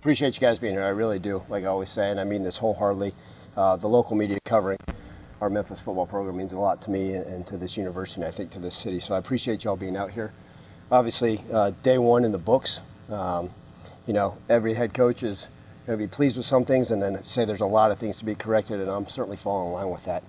Appreciate you guys being here. I really do, like I always say, and I mean this wholeheartedly. The local media covering our Memphis football program means a lot to me and to this university, and I think to this city. So I appreciate y'all being out here. Obviously, day one in the books. Every head coach is going to be pleased with some things and then say there's a lot of things to be corrected, and I'm certainly falling in line with that.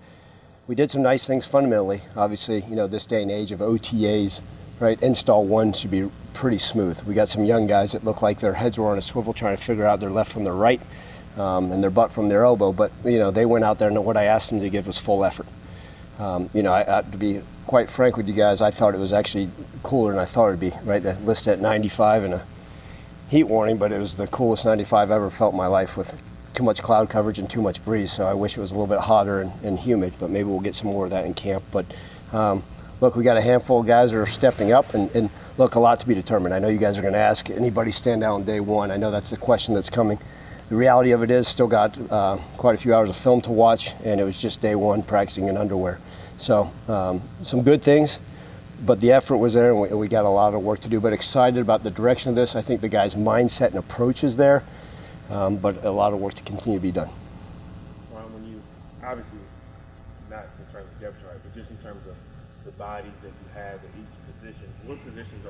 We did some nice things fundamentally. Obviously, this day and age of OTAs, right? Install one should be pretty smooth. We got some young guys that look like their heads were on a swivel trying to figure out their left from their right and their butt from their elbow. But, they went out there and what I asked them to give was full effort. To be quite frank with you guys, I thought it was actually cooler than I thought it would be, right? The list at 95 and a heat warning, but it was the coolest 95 I ever felt in my life with too much cloud coverage and too much breeze. So I wish it was a little bit hotter and humid, but maybe we'll get some more of that in camp. But look, we got a handful of guys that are stepping up and look, a lot to be determined. I know you guys are going to ask, anybody stand out on day one? I know that's the question that's coming. The reality of it is still got quite a few hours of film to watch, and it was just day one practicing in underwear. So some good things, but the effort was there, and we got a lot of work to do, but excited about the direction of this. I think the guys' mindset and approach is there, but a lot of work to continue to be done. Well, when you, obviously, not in terms of depth chart, but just in terms of the bodies that you have at each position, what positions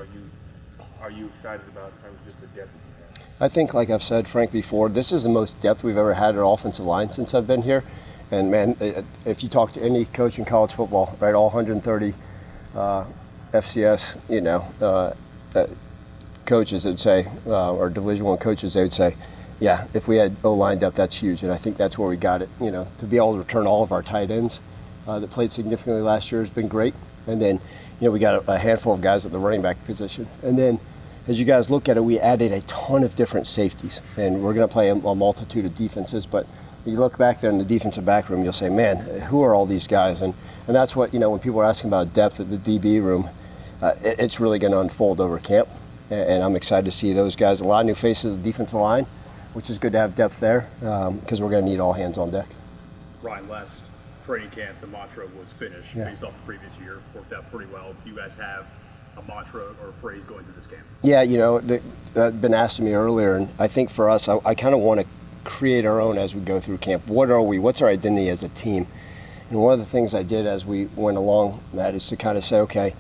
are you excited about in terms of just the depth that you have? I think, like I've said, Frank, before, this is the most depth we've ever had at offensive line since I've been here. And, man, if you talk to any coach in college football, right, all 130 FCS, coaches would say, or Division I coaches, they would say, yeah, if we had O-line depth, that's huge. And I think that's where we got it. To be able to return all of our tight ends that played significantly last year has been great. And then, we got a handful of guys at the running back position. And then, as you guys look at it, we added a ton of different safeties. And we're going to play a multitude of defenses. But you look back there in the defensive back room, you'll say, man, who are all these guys? And that's what, when people are asking about depth at the DB room, it's really going to unfold over camp. And I'm excited to see those guys. A lot of new faces of the defensive line, which is good to have depth there because we're going to need all hands on deck. Ryan, last training camp, the mantra was finish based off the previous year. Worked out pretty well. Do you guys have a mantra or a phrase going through this camp? Yeah, that's been asked to me earlier, and I think for us, I kind of want to create our own as we go through camp. What are we? What's our identity as a team? And one of the things I did as we went along, Matt, is to kind of say, okay,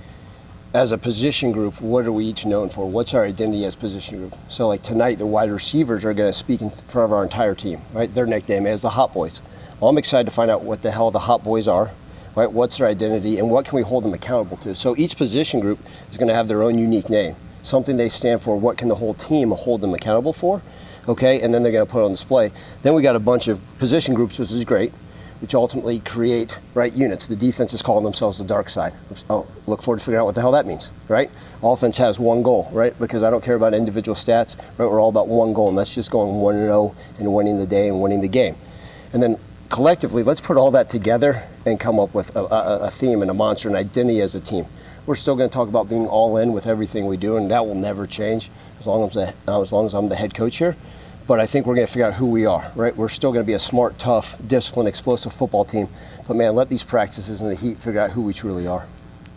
as a position group, what are we each known for? What's our identity as position group? So like tonight, the wide receivers are going to speak in front of our entire team, right? Their nickname is the Hot Boys. Well, I'm excited to find out what the hell the Hot Boys are, right? What's their identity and what can we hold them accountable to? So each position group is going to have their own unique name, something they stand for, what can the whole team hold them accountable for, okay? And then they're going to put it on display. Then we got a bunch of position groups, which is great, which ultimately create, right, units. The defense is calling themselves the dark side. Oh, look forward to figuring out what the hell that means, right? Offense has one goal, right? Because I don't care about individual stats, right? We're all about one goal, and that's just going 1-0 and winning the day and winning the game. And then collectively, let's put all that together and come up with a theme and a mantra, an identity as a team. We're still going to talk about being all in with everything we do, and that will never change as long as I'm the head coach here. But I think we're going to figure out who we are, right? We're still going to be a smart, tough, disciplined, explosive football team. But, man, let these practices in the heat figure out who we truly are.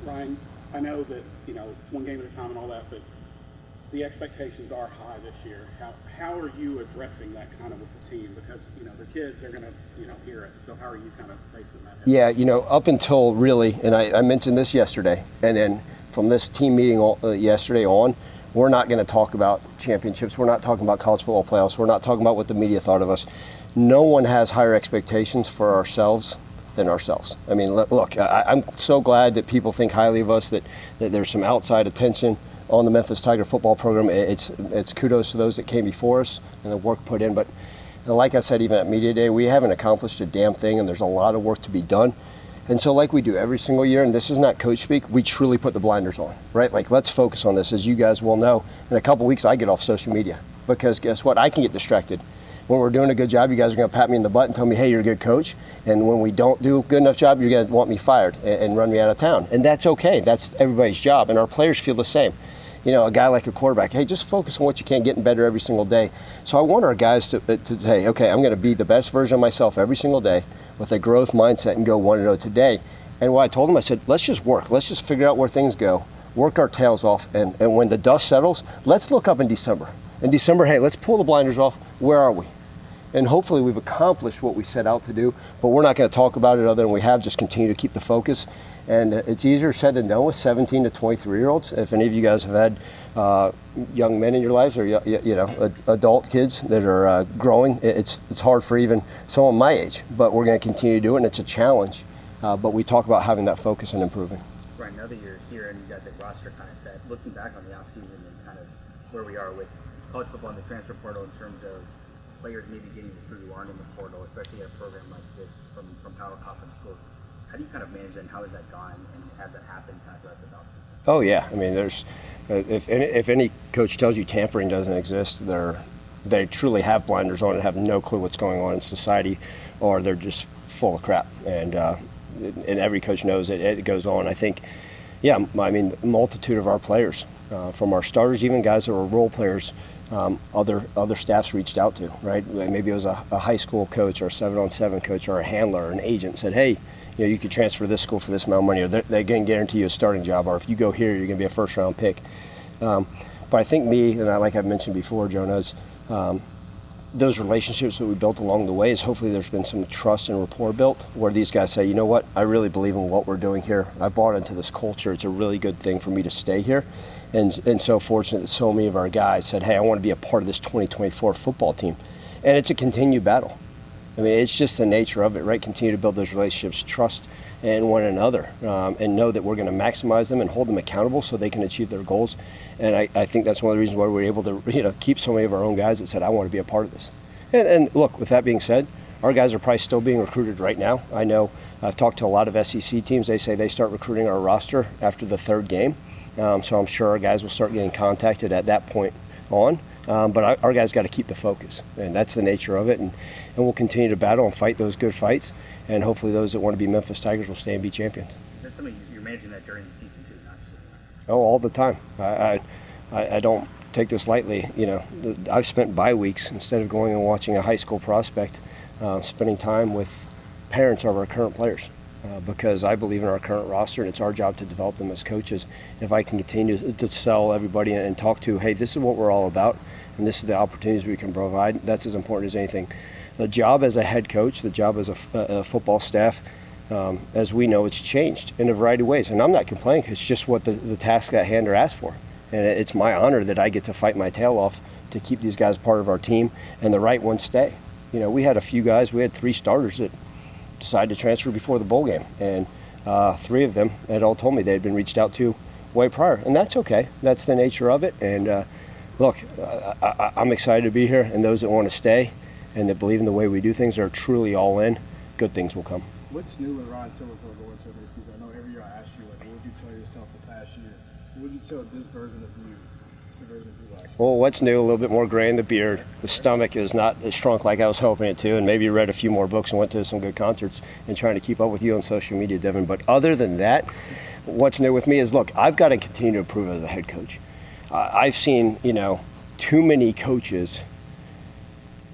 Ryan, I know that, it's one game at a time and all that, but the expectations are high this year. How are you addressing that kind of with the team? Because, the kids are going to, hear it. So how are you kind of facing that? Yeah, up until really, and I mentioned this yesterday, and then from this team meeting yesterday on, we're not going to talk about championships. We're not talking about college football playoffs. We're not talking about what the media thought of us. No one has higher expectations for ourselves than ourselves. I mean, look, I'm so glad that people think highly of us, that there's some outside attention on the Memphis Tiger football program. It's kudos to those that came before us and the work put in. But like I said, even at Media Day, we haven't accomplished a damn thing, and there's a lot of work to be done. And so like we do every single year, and this is not coach speak, we truly put the blinders on, right? Like, let's focus on this. As you guys will know, in a couple weeks, I get off social media because guess what? I can get distracted. When we're doing a good job, you guys are going to pat me in the butt and tell me, hey, you're a good coach. And when we don't do a good enough job, you're going to want me fired and run me out of town. And that's okay. That's everybody's job. And our players feel the same. A guy like a quarterback, hey, just focus on what you can, getting better every single day. So I want our guys to say, okay, I'm going to be the best version of myself every single day with a growth mindset and go 1-0 today. And what I told them, I said, let's just work. Let's just figure out where things go, work our tails off. And when the dust settles, let's look up in December. In December, hey, let's pull the blinders off. Where are we? And hopefully we've accomplished what we set out to do, but we're not going to talk about it other than we have. Just continue to keep the focus. And it's easier said than done with 17 to 23-year-olds. If any of you guys have had young men in your lives, or adult kids that are growing, it's hard for even someone my age. But we're going to continue to do it, and it's a challenge. But we talk about having that focus and improving. Right, now that you're here and you got the roster kind of set, looking back on the offseason and kind of where we are with college football and the transfer portal in terms of players maybe getting through who aren't in the portal, especially at a program like this from Power Conference schools. How do you kind of manage that, and how has that gone, and has that happened kind of throughout the offseason? Oh yeah, I mean, there's if any coach tells you tampering doesn't exist, they truly have blinders on and have no clue what's going on in society, or they're just full of crap. And every coach knows it goes on. I think, yeah, I mean, multitude of our players, from our starters, even guys that were role players, other staffs reached out to, right? Maybe it was a high school coach or a 7-on-7 coach or a handler or an agent said, hey, you could transfer to this school for this amount of money, or they can guarantee you a starting job, or if you go here, you're going to be a first-round pick. But I think like I've mentioned before, Jonah, those relationships that we built along the way is hopefully there's been some trust and rapport built where these guys say, you know what, I really believe in what we're doing here. I bought into this culture. It's a really good thing for me to stay here. And so fortunate that so many of our guys said, hey, I want to be a part of this 2024 football team. And it's a continued battle. I mean, it's just the nature of it, right? Continue to build those relationships, trust in one another, and know that we're going to maximize them and hold them accountable so they can achieve their goals. And I think that's one of the reasons why we're able to keep so many of our own guys that said, I want to be a part of this. And look, with that being said, our guys are probably still being recruited right now. I know I've talked to a lot of SEC teams. They say they start recruiting our roster after the third game. So I'm sure our guys will start getting contacted at that point on. But our guys got to keep the focus, and that's the nature of it. And we'll continue to battle and fight those good fights. And hopefully those that want to be Memphis Tigers will stay and be champions. Is that something you're managing that during the season too, not just in the Oh, all the time. I don't take this lightly. I've spent bye weeks instead of going and watching a high school prospect, spending time with parents of our current players. Because I believe in our current roster, and it's our job to develop them as coaches. If I can continue to sell everybody and talk to, hey, this is what we're all about, and this is the opportunities we can provide, that's as important as anything. The job as a head coach, the job as a football staff, as we know, it's changed in a variety of ways. And I'm not complaining, it's just what the task at hand are asked for. And it's my honor that I get to fight my tail off to keep these guys part of our team, and the right ones stay. We had a few guys, we had 3 starters that decided to transfer before the bowl game, and 3 of them had all told me they had been reached out to way prior, and that's okay. That's the nature of it. And look, I'm excited to be here, and those that want to stay and that believe in the way we do things are truly all in. Good things will come. What's new with Ryan Silverfield going into this season? I know every year I ask you, what would you tell yourself the past year? What would you tell this version of you, the version of you last year? Well, what's new? A little bit more gray in the beard. The stomach is not as shrunk like I was hoping it to, and maybe read a few more books and went to some good concerts and trying to keep up with you on social media, Devin. But other than that, what's new with me is, look, I've got to continue to improve as a head coach. I've seen, too many coaches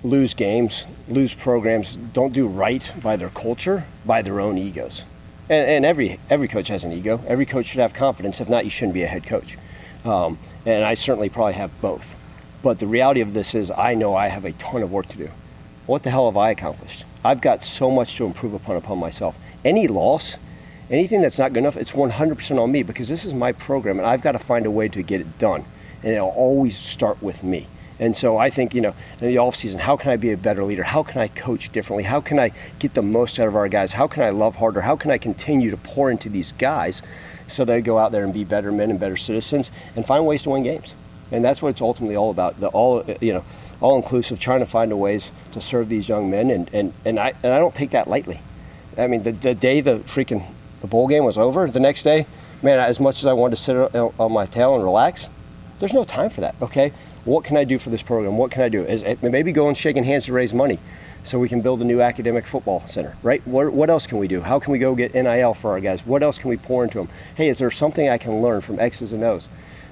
lose games, lose programs, don't do right by their culture, by their own egos. And every coach has an ego. Every coach should have confidence. If not, you shouldn't be a head coach. And I certainly probably have both. But the reality of this is I know I have a ton of work to do. What the hell have I accomplished? I've got so much to improve upon myself. Any loss, anything that's not good enough, it's 100% on me, because this is my program and I've got to find a way to get it done. And it'll always start with me. And so I think, in the offseason, how can I be a better leader? How can I coach differently? How can I get the most out of our guys? How can I love harder? How can I continue to pour into these guys so they go out there and be better men and better citizens and find ways to win games? And that's what it's ultimately all about. All-inclusive, trying to find ways to serve these young men. And I don't take that lightly. I mean, the day the bowl game was over, the next day, man, as much as I wanted to sit on my tail and relax, there's no time for that, okay? What can I do for this program? What can I do? Maybe go and shaking hands to raise money so we can build a new academic football center, right? What else can we do? How can we go get NIL for our guys? What else can we pour into them? Hey, is there something I can learn from X's and O's?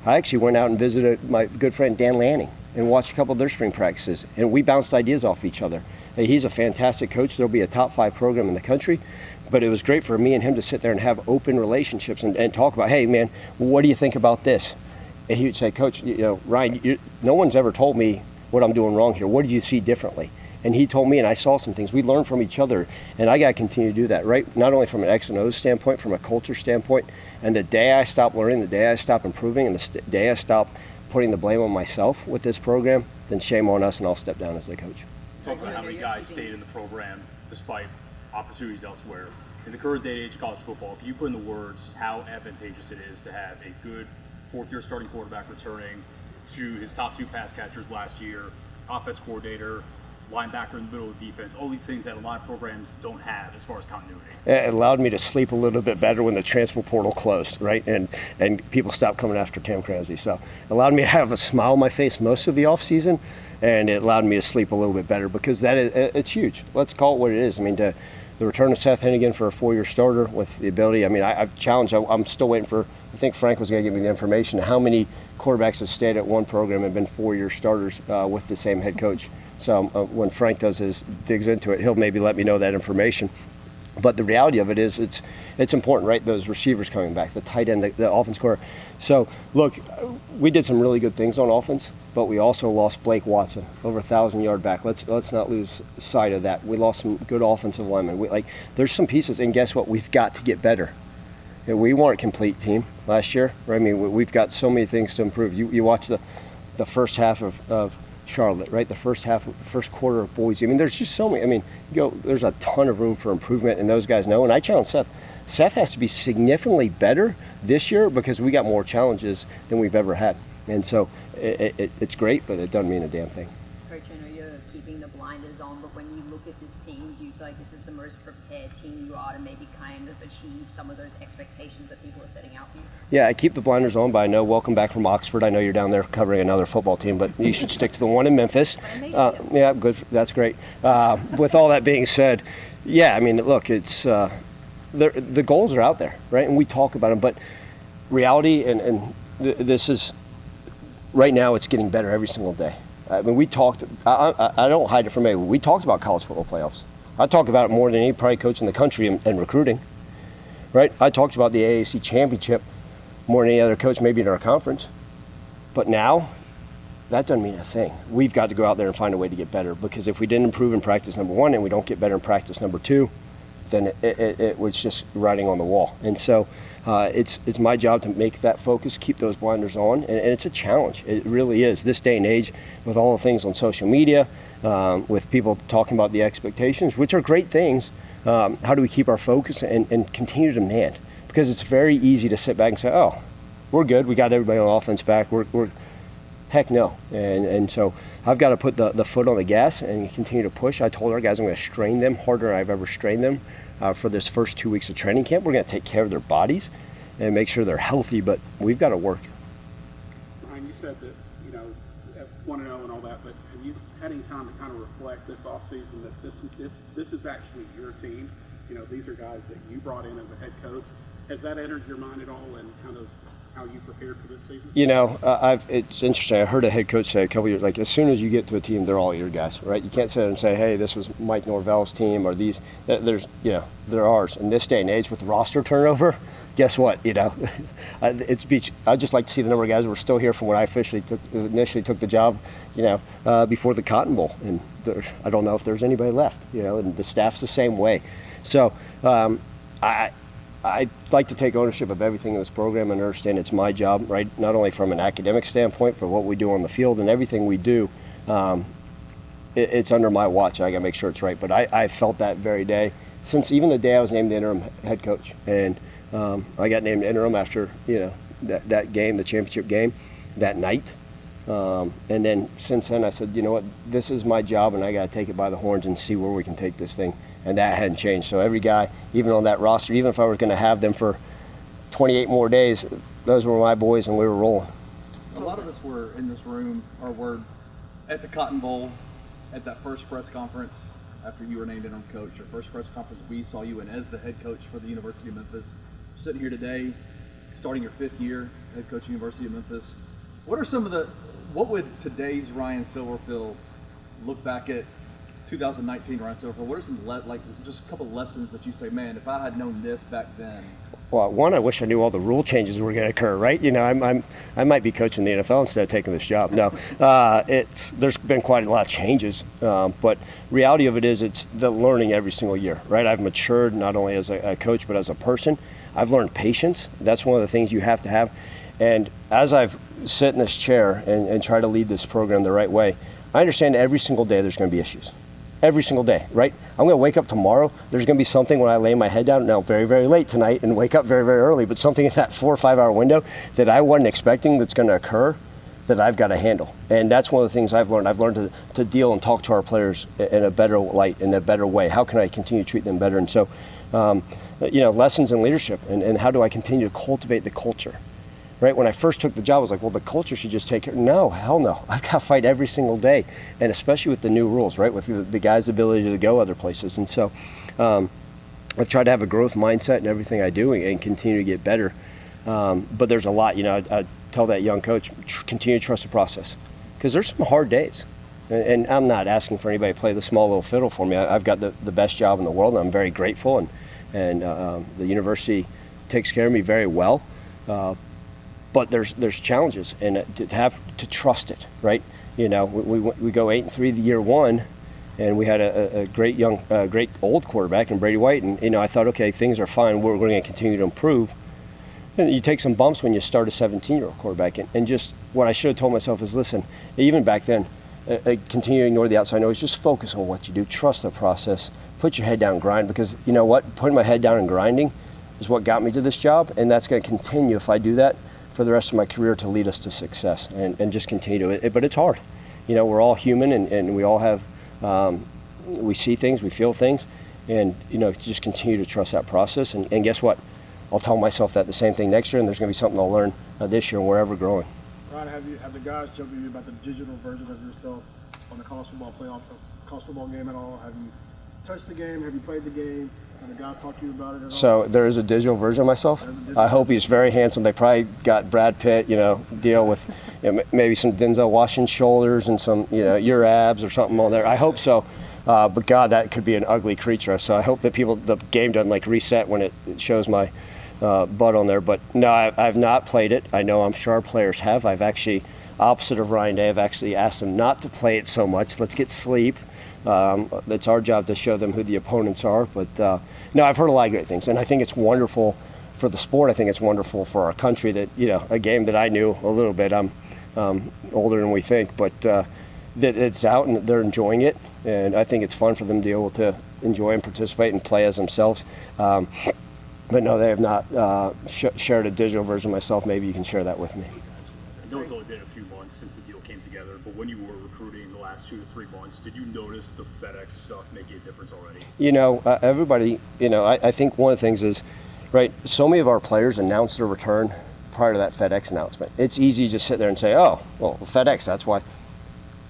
I actually went out and visited my good friend Dan Lanning and watched a couple of their spring practices, and we bounced ideas off each other. Hey, he's a fantastic coach. There'll be a top 5 program in the country, but it was great for me and him to sit there and have open relationships and talk about, hey, man, what do you think about this? he would say, Coach, Ryan, no one's ever told me what I'm doing wrong here. What did you see differently? And he told me, and I saw some things. We learned from each other, and I got to continue to do that, right? Not only from an X and O standpoint, from a culture standpoint. And the day I stop learning, the day I stop improving, and the day I stop putting the blame on myself with this program, then shame on us, and I'll step down as the coach. Talk about how many guys stayed in the program despite opportunities elsewhere. In the current day and age of college football, can you put in the words how advantageous it is to have a good fourth-year starting quarterback returning to his top 2 pass catchers last year, offense coordinator, linebacker in the middle of the defense, all these things that a lot of programs don't have as far as continuity. It allowed me to sleep a little bit better when the transfer portal closed, right? And people stopped coming after Tam Cranzy. So it allowed me to have a smile on my face most of the offseason, and it allowed me to sleep a little bit better because it's huge. Let's call it what it is. I mean, the return of Seth Hennigan for a 4-year starter with the ability, I mean, I've challenged, I'm still waiting for, I think Frank was going to give me the information, how many quarterbacks have stayed at one program and been 4-year starters with the same head coach. So when Frank digs into it, he'll maybe let me know that information. But the reality of it is it's important, right? Those receivers coming back, the tight end, the offense core. So, look, we did some really good things on offense, but we also lost Blake Watson, over 1,000-yard back. Let's not lose sight of that. We lost some good offensive linemen. There's some pieces, and guess what? We've got to get better. We weren't a complete team last year. Right? I mean, we've got so many things to improve. You watch the first half of Charlotte, right? The first quarter of Boise. I mean, there's just so many. I mean, there's a ton of room for improvement, and those guys know. And I challenge Seth. Seth has to be significantly better this year because we got more challenges than we've ever had. And so it's great, but it doesn't mean a damn thing. Coach, I know you're keeping the blinders on, but when you look at this team, do you feel like this is the most prepared team you are to maybe kind of achieve some of those expectations that people are setting out for you? Yeah, I keep the blinders on, but I know, welcome back from Oxford. I know you're down there covering another football team, but you should stick to the one in Memphis. Yeah, good. That's great. With all that being said, yeah, I mean, look, it's the goals are out there, right? And we talk about them, but reality, this is, right now it's getting better every single day. I mean, we talked, I don't hide it from anyone. We talked about college football playoffs. I talked about it more than any probably coach in the country in recruiting, right? I talked about the AAC championship more than any other coach maybe in our conference. But now, that doesn't mean a thing. We've got to go out there and find a way to get better, because if we didn't improve in practice number 1 and we don't get better in practice number 2, then it was just writing on the wall. And so it's my job to make that focus, keep those blinders on, and it's a challenge. It really is. This day and age, with all the things on social media, with people talking about the expectations, which are great things, how do we keep our focus and continue to demand? Because it's very easy to sit back and say, oh, we're good, we got everybody on offense back, we're heck no. And so I've got to put the foot on the gas and continue to push. I told our guys I'm going to strain them harder than I've ever strained them for this first 2 weeks of training camp. We're going to take care of their bodies and make sure they're healthy, but we've got to work. Ryan, you said that, 1-0 and all that, but have you had any time to kind of reflect this offseason that this is actually your team? These are guys that you brought in as a head coach. Has that entered your mind at all, and kind of how you prepared for this season? It's interesting. I heard a head coach say a couple years, as soon as you get to a team, they're all your guys, right? You can't sit there and say, hey, this was Mike Norvell's team, or these. They're ours. In this day and age with roster turnover, guess what? It's beach. I'd just like to see the number of guys who are still here from when I initially took the job, before the Cotton Bowl, and I don't know if there's anybody left, and the staff's the same way. So I'd like to take ownership of everything in this program and understand it's my job, right? Not only from an academic standpoint, but what we do on the field and everything we do, it's under my watch. I got to make sure it's right. But I felt that very day, since even the day I was named the interim head coach. And I got named interim after, that game, the championship game, that night. And then since then I said, you know what, this is my job, and I got to take it by the horns and see where we can take this thing. And that hadn't changed. So every guy, even on that roster, even if I was going to have them for 28 more days, those were my boys, and we were rolling. A lot of us were in this room, or were at the Cotton Bowl, at that first press conference after you were named interim coach. Your first press conference we saw you in as the head coach for the University of Memphis. Sitting here today, starting your 5th year, head coach at University of Memphis. What would today's Ryan Silverfield look back at 2019 Ryan Silverfield? What are some just a couple of lessons that you say, man, if I had known this back then, Well, one, I wish I knew all the rule changes were going to occur, right? You know, I might be coaching the NFL instead of taking this job. No, there's been quite a lot of changes, but reality of it is it's the learning every single year, right? I've matured not only as a coach but as a person. I've learned patience. That's one of the things you have to have. And as I've sit in this chair and try to lead this program the right way, I understand every single day there's going to be issues. Every single day, right? I'm going to wake up tomorrow. There's going to be something when I lay my head down, now very, very late tonight, and wake up very, very early, but something in that 4 or 5 hour window that I wasn't expecting that's going to occur that I've got to handle. And that's one of the things I've learned. I've learned to deal and talk to our players in a better light, in a better way. How can I continue to treat them better? And so, lessons in leadership and how do I continue to cultivate the culture? Right, when I first took the job, I was like, well, the culture should just take care. No, hell no. I've got to fight every single day, and especially with the new rules, right, with the guys' ability to go other places. And so I've tried to have a growth mindset in everything I do and continue to get better. But there's a lot, I tell that young coach, continue to trust the process, because there's some hard days. And I'm not asking for anybody to play the small little fiddle for me. I've got the best job in the world, and I'm very grateful, and the university takes care of me very well. But there's challenges, and to have to trust it, right? We go 8-3 the year one, and we had a great great old quarterback in Brady White, and I thought, okay, things are fine. We're going to continue to improve. And you take some bumps when you start a 17-year-old quarterback, and just what I should have told myself is, listen, even back then, continue to ignore the outside noise. Just focus on what you do. Trust the process. Put your head down and grind, because you know what? Putting my head down and grinding is what got me to this job, and that's going to continue if I do that for the rest of my career to lead us to success and just continue to it. But it's hard. We're all human, and we all have, we see things, we feel things, and, just continue to trust that process. And guess what? I'll tell myself that the same thing next year, and there's going to be something I'll learn this year, and we're ever growing. Ryan, have the guys joked with you about the digital version of yourself on the college football game at all? Have you touched the game? Have you played the game? Have the guys talk to you about it at all? So there is a digital version of myself. I hope he's very handsome. They probably got Brad Pitt, deal with maybe some Denzel Washington shoulders and some, your abs or something on there. I hope so. But God, that could be an ugly creature. So I hope that the game doesn't reset when it shows my butt on there. But no, I've not played it. I'm sure our players have. I've actually, opposite of Ryan Day, I've actually asked them not to play it so much. Let's get sleep. It's our job to show them who the opponents are. But no, I've heard a lot of great things, and I think it's wonderful for the sport. I think it's wonderful for our country that a game that I knew a little bit. I'm older than we think, but that it's out and they're enjoying it, and I think it's fun for them to be able to enjoy and participate and play as themselves. But no, they have not shared a digital version of myself. Maybe you can share that with me. I know it's only been a few months since the deal came together, but when you were recruiting the last 2 to 3 months, did you notice the FedEx stuff making a difference already? Everybody, I think one of the things is, right, so many of our players announced their return prior to that FedEx announcement. It's easy to just sit there and say, oh, well, FedEx, that's why.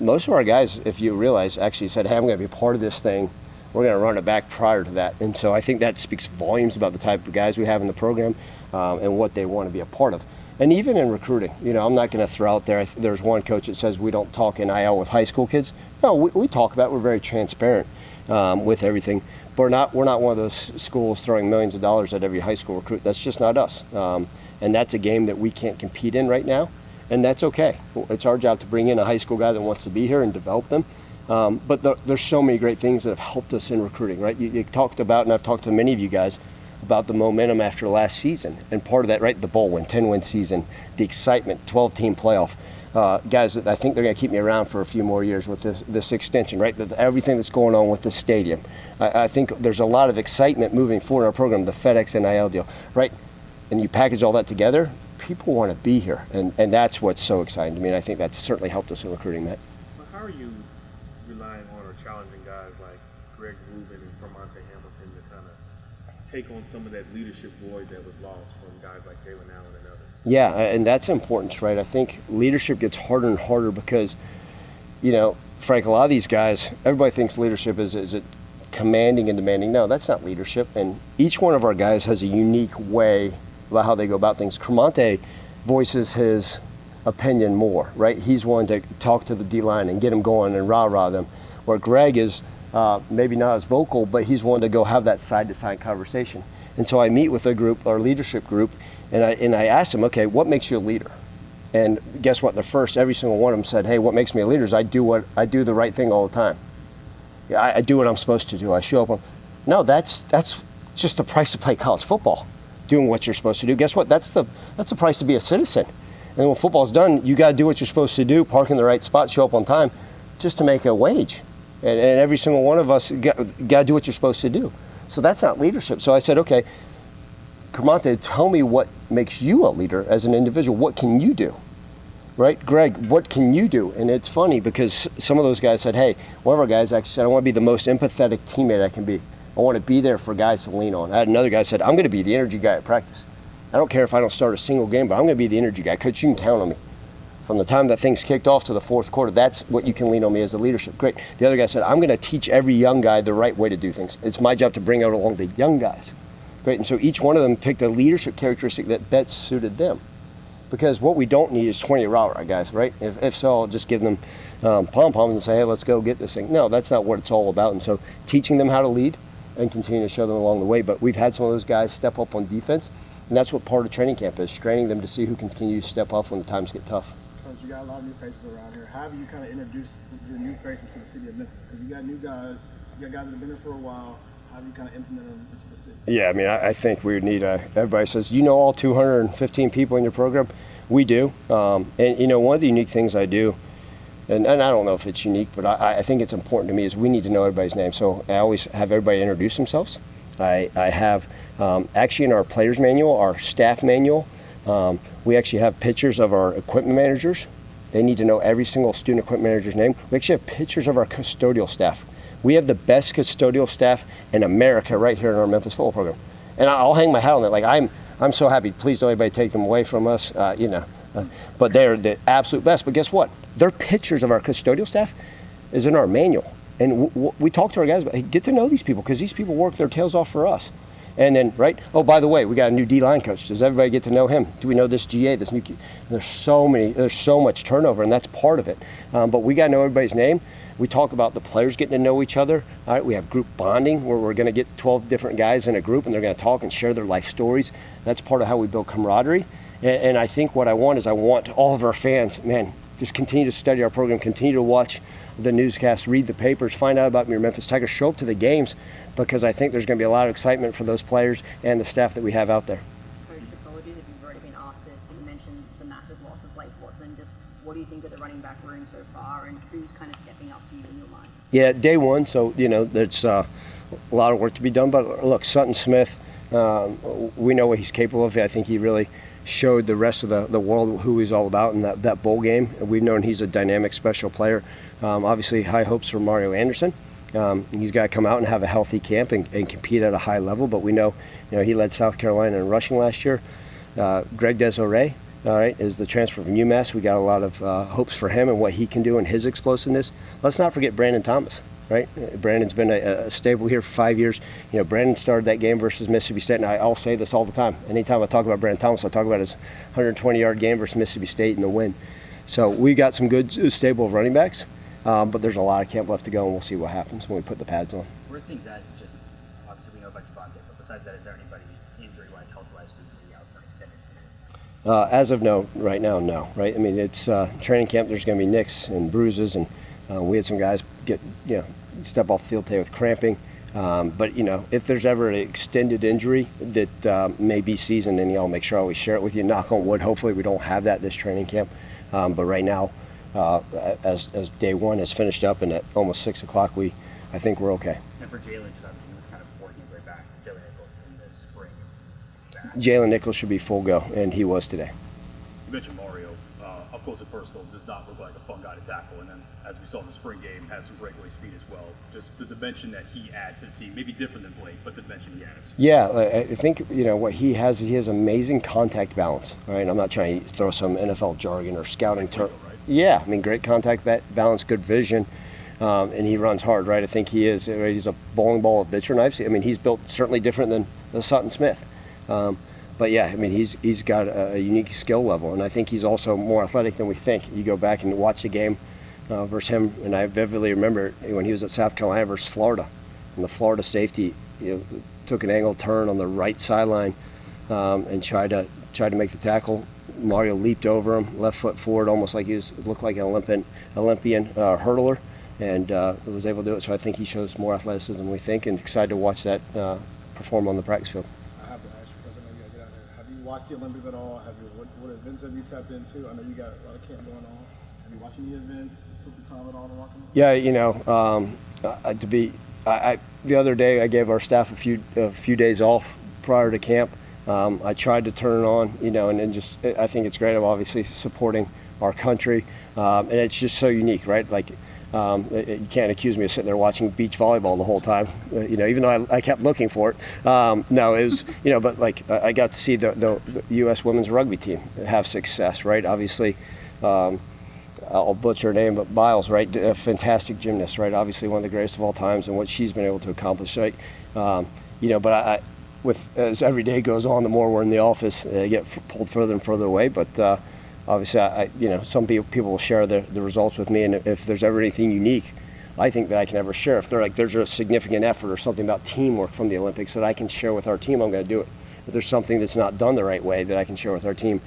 Most of our guys, if you realize, actually said, hey, I'm going to be a part of this thing. We're going to run it back prior to that. And so I think that speaks volumes about the type of guys we have in the program and what they want to be a part of. And even in recruiting, I'm not going to throw out there, there's one coach that says we don't talk NIL with high school kids. No, we talk about it. We're very transparent with everything. But we're not one of those schools throwing millions of dollars at every high school recruit. That's just not us. And that's a game that we can't compete in right now. And that's okay. It's our job to bring in a high school guy that wants to be here and develop them. But there's so many great things that have helped us in recruiting, right? You talked about, and I've talked to many of you guys, about the momentum after last season. And part of that, right, the bowl win, 10-win season, the excitement, 12-team playoff. Guys, I think they're going to keep me around for a few more years with this extension, right? Everything that's going on with the stadium. I think there's a lot of excitement moving forward in our program, the FedEx NIL deal, right? And you package all that together, people want to be here. And that's what's so exciting to me. And I think that's certainly helped us in recruiting that. But how are you relying on or challenging guys like Greg Rubin and Vermonte Hamilton to kind of take on some of that leadership void that was lost from guys like Jalen Allen and others? Yeah, and that's important, right? I think leadership gets harder and harder because, Frank, a lot of these guys, everybody thinks leadership is it commanding and demanding. No, that's not leadership. And each one of our guys has a unique way about how they go about things. Cremonte voices his opinion more, right? He's one to talk to the D-line and get them going and rah-rah them. Where Greg is maybe not as vocal, but he's one to go have that side-to-side conversation. And so I meet with a group, our leadership group, and I asked them, okay, what makes you a leader? And guess what? Every single one of them said, hey, what makes me a leader is I do the right thing all the time. Yeah, I do what I'm supposed to do. I show up. No, that's just the price to play college football. Doing what you're supposed to do. Guess what? That's the price to be a citizen. And when football's done, you got to do what you're supposed to do, park in the right spot, show up on time, just to make a wage. And every single one of us got to do what you're supposed to do. So that's not leadership. So I said, okay, Kermonte, tell me what makes you a leader as an individual. What can you do? Right? Greg, what can you do? And it's funny because some of those guys said, hey, one of our guys actually said, I want to be the most empathetic teammate I can be. I want to be there for guys to lean on. I had another guy said, I'm going to be the energy guy at practice. I don't care if I don't start a single game, but I'm going to be the energy guy. Coach, you can count on me. From the time that things kicked off to the fourth quarter, that's what you can lean on me as a leadership. Great. The other guy said, I'm going to teach every young guy the right way to do things. It's my job to bring out along the young guys. Great. And so each one of them picked a leadership characteristic that best suited them. Because what we don't need is 20 rah-rah guys, right? If so, I'll just give them pom-poms and say, hey, let's go get this thing. No, that's not what it's all about. And so teaching them how to lead and continue to show them along the way. But we've had some of those guys step up on defense, and that's what part of training camp is, training them to see who can continue to step up when the times get tough. Coach, you got a lot of new faces around here. How have you kind of introduced your new faces to the city of Memphis? Because you got new guys, you got guys that have been there for a while. How do you kind of implement them into the city? Yeah, I mean, I think we would need everybody says, you know all 215 people in your program? We do. And, you know, one of the unique things I do, and I don't know if it's unique, but I think it's important to me, is we need to know everybody's name. So I always have everybody introduce themselves. I have, actually in our players manual, our staff manual, we actually have pictures of our equipment managers. They need to know every single student equipment manager's name. We actually have pictures of our custodial staff. We have the best custodial staff in America right here in our Memphis football program. And I'll hang my hat on that. Like, I'm so happy. Please don't anybody take them away from us, but they're the absolute best. But guess what? Their pictures of our custodial staff is in our manual. And we talk to our guys about, hey, get to know these people, because these people work their tails off for us. And then, right? Oh, by the way, we got a new D-line coach. Does everybody get to know him? Do we know this GA, this new? There's so much turnover, and that's part of it. But we got to know everybody's name. We talk about the players getting to know each other. All right, we have group bonding, where we're going to get 12 different guys in a group, and they're going to talk and share their life stories. That's part of how we build camaraderie. And I think what I want all of our fans, man, just continue to study our program, continue to watch the newscasts, read the papers, find out about your Memphis Tigers, show up to the games, because I think there's going to be a lot of excitement for those players and the staff that we have out there. Coach, apologies if you've already been asked this, but you mentioned the massive loss of Blake Watson. Just what do you think of the running back room so far, and who's kind of stepping up to you in your mind? Yeah, day one, so, there's a lot of work to be done. But look, Sutton Smith, we know what he's capable of. I think he really showed the rest of the world who he's all about in that bowl game. We've known he's a dynamic special player. Obviously, high hopes for Mario Anderson. He's got to come out and have a healthy camp and compete at a high level. But we know, he led South Carolina in rushing last year. Greg Desore, all right, is the transfer from UMass. We got a lot of hopes for him and what he can do and his explosiveness. Let's not forget Brandon Thomas, right? Brandon's been a stable here for 5 years. Brandon started that game versus Mississippi State, and I'll say this all the time. Anytime I talk about Brandon Thomas, I talk about his 120-yard game versus Mississippi State and the win. So we got some good, stable running backs. But there's a lot of camp left to go, and we'll see what happens when we put the pads on. Where are things at? Just obviously we know about Javante, but besides that, is there anybody injury-wise, health-wise, who's going to be out for an extended period? As of right now, no. Right? I mean, it's training camp. There's going to be nicks and bruises, and we had some guys step off the field today with cramping. But if there's ever an extended injury that may be seasoned, then I'll make sure I always share it with you. Knock on wood. Hopefully, we don't have that this training camp. But right now, as day one has finished up and at almost 6 o'clock, I think we're okay. And for Jalen, just obviously he was kind of working his way back. Jalen Nichols in the spring is back. Jalen Nichols should be full go, and he was today. You mentioned Mario. Up close and personal, does not look like a fun guy to tackle. And then, as we saw in the spring game, has some breakaway speed as well. Just the dimension that he adds to the team, maybe different than Blake, but the dimension he adds. Yeah, I think what he has is he has amazing contact balance. Right, I'm not trying to throw some NFL jargon or scouting term. Right? Yeah, I mean, great contact balance, good vision, and he runs hard. Right, I think he is. Right? He's a bowling ball of butcher knives. I mean, he's built certainly different than the Sutton Smith. But yeah, I mean, he's got a unique skill level, and I think he's also more athletic than we think. You go back and watch the game versus him, and I vividly remember when he was at South Carolina versus Florida, and the Florida safety took an angle turn on the right sideline and tried to make the tackle. Mario leaped over him, left foot forward, almost like looked like an Olympian hurdler, and was able to do it. So I think he shows more athleticism than we think, and excited to watch that perform on the practice field. I have to ask you, because I know you got to get out there. Have you watched the Olympics at all? What events have you tapped into? I know you got a lot of camp going on. Have you watched any events? Took the time at all to watch them? Yeah, the other day I gave our staff a few days off prior to camp. I tried to turn it on, and then I think it's great. I'm obviously supporting our country, and it's just so unique, right? Like, you can't accuse me of sitting there watching beach volleyball the whole time, even though I kept looking for it. No, it was, but like I got to see the U.S. women's rugby team have success, right? Obviously, I'll butcher her name, but Biles, right? A fantastic gymnast, right? Obviously one of the greatest of all times, and what she's been able to accomplish, right? But as every day goes on, the more we're in the office, I get pulled further and further away. But obviously, some people will share the results with me, and if there's ever anything unique, I think that I can ever share. If there's a significant effort or something about teamwork from the Olympics that I can share with our team, I'm going to do it. If there's something that's not done the right way that I can share with our team,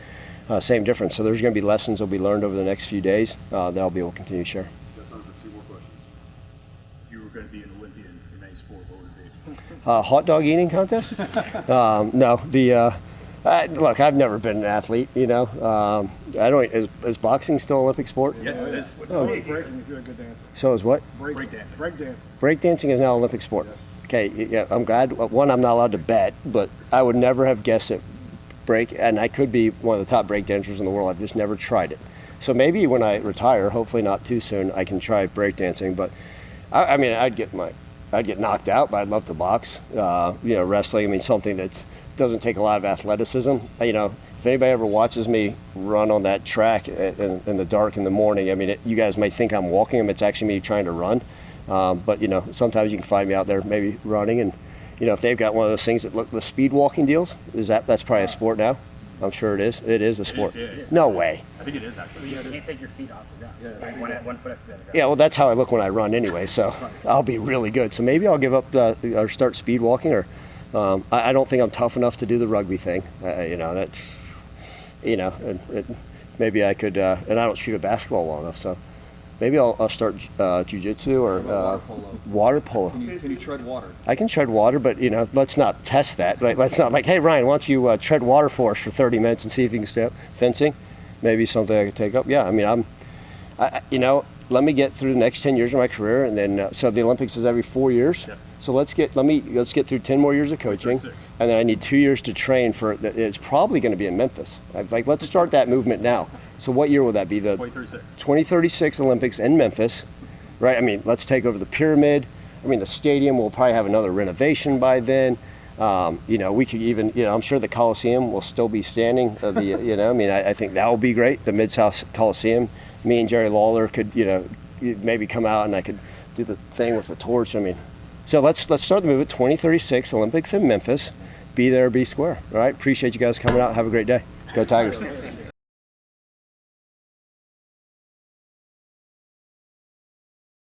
same difference. So there's going to be lessons that will be learned over the next few days that I'll be able to continue to share. Got time for 2 more questions. If you were going to be an Olympian in any sport, what would it be? Hot dog eating contest? No. Look, I've never been an athlete. I don't. Is boxing still an Olympic sport? Yeah, it is. So is breaking if you're a good dancer. So is what? Breakdancing. Breakdancing. Breakdancing is now an Olympic sport. Yes. Okay, yeah, I'm glad. One, I'm not allowed to bet, but I would never have guessed it. And I could be one of the top breakdancers in the world. I've just never tried it. So maybe when I retire, hopefully not too soon, I can try breakdancing. But I'd get knocked out, but I'd love to box. Wrestling. Something that doesn't take a lot of athleticism. If anybody ever watches me run on that track in the dark in the morning, you guys might think I'm walking them. It's actually me trying to run. But sometimes you can find me out there maybe running, and if they've got one of those things that look the speed walking deals, that's probably a sport now. I'm sure it is. It is a sport. It is. No way. I think it is actually. You can't take your feet off the ground. One foot up to the other. Yeah, well, that's how I look when I run anyway. So I'll be really good. So maybe I'll give up or start speed walking, or I don't think I'm tough enough to do the rugby thing. Maybe I could, and I don't shoot a basketball well enough. So maybe I'll start jiu-jitsu or water polo. Can you tread water? I can tread water, but let's not test that. Let's not hey Ryan, why don't you tread water for us for 30 minutes and see if you can stay up. Fencing, maybe something I could take up. Yeah, let me get through the next 10 years of my career, and then so the Olympics is every 4 years. Yep. So let's get through 10 more years of coaching, and then I need 2 years to train for. It's probably going to be in Memphis. Let's start that movement now. So what year will that be? The 2036 Olympics in Memphis, right? Let's take over the pyramid. The stadium will probably have another renovation by then. We could even, I'm sure the Coliseum will still be standing. I think that will be great. The Mid-South Coliseum. Me and Jerry Lawler could, maybe come out and I could do the thing with the torch. So let's start the movement. 2036 Olympics in Memphis. Be there, be square. All right. Appreciate you guys coming out. Have a great day. Go Tigers.